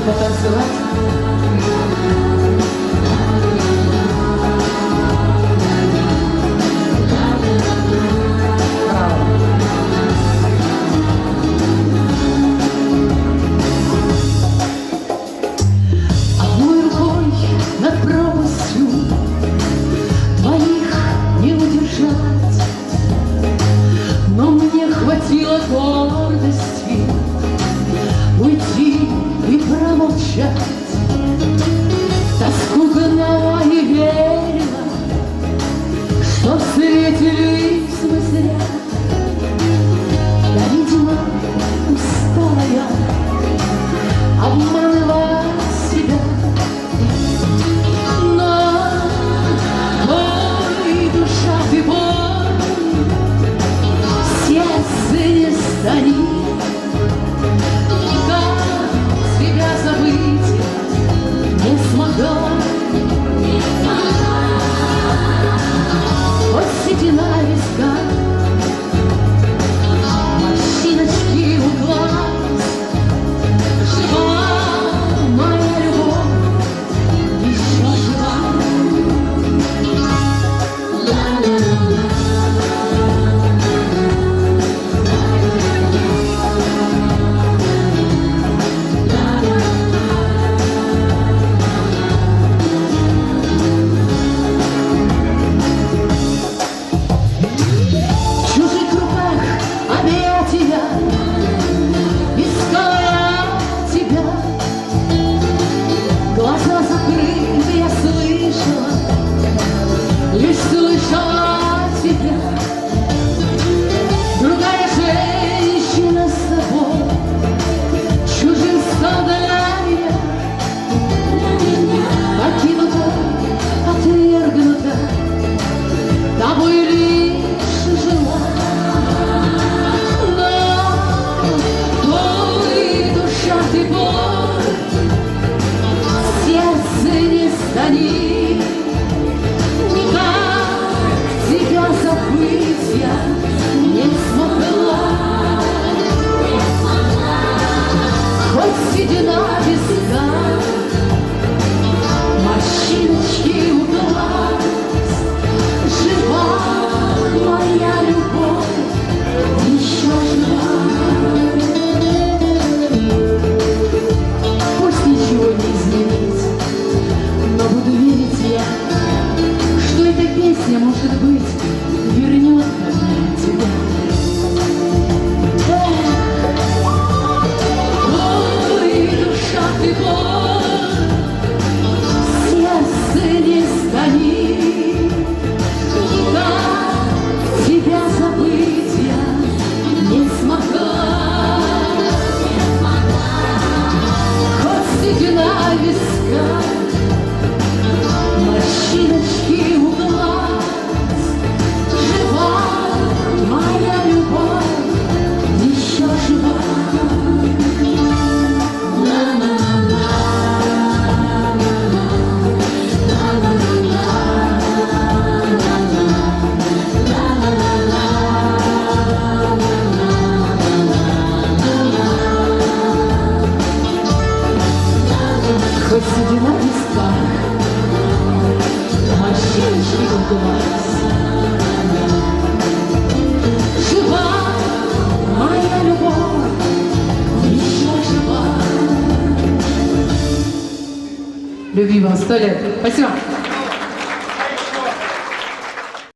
потанцевать. Одной рукой над пропастью двоих не удержать, но мне хватило гордости уйти и промолчать. Тоску гнала и верила, что встретились мы зря. Да, видимо, устала я обманывать себя. Но, ой, душа ты боль, сердце не станет. Тебя забыть не смогла, вот седина виска, морщиночки у глаз. Жива моя любовь, еще жива. Глаза закрыты, я слышала, лишь слышала тебя. Другая женщина с тобой, чужим стал для меня. Покинута, отвергнута, тобой лишь жила. Но, ой, душа ты боль, сердце не станет. Никак тебя забыть я не смогла. Хоть седина виска, морщиночки у глаз. Жива моя любовь, еще жива. Пусть ничего не изменить, но буду верить я, что эта песня, может быть, вернет ко мне тебя. Ой, душа ты боль, сердце не станет. Как тебя забыть я не смогла. Хоть седина виска, морщиночки у глаз. Жива моя любовь, еще жива. Хоть седина виска, морщиночки у глаз. Жива моя любовь, еще жива. Любви вам 100 лет. Спасибо.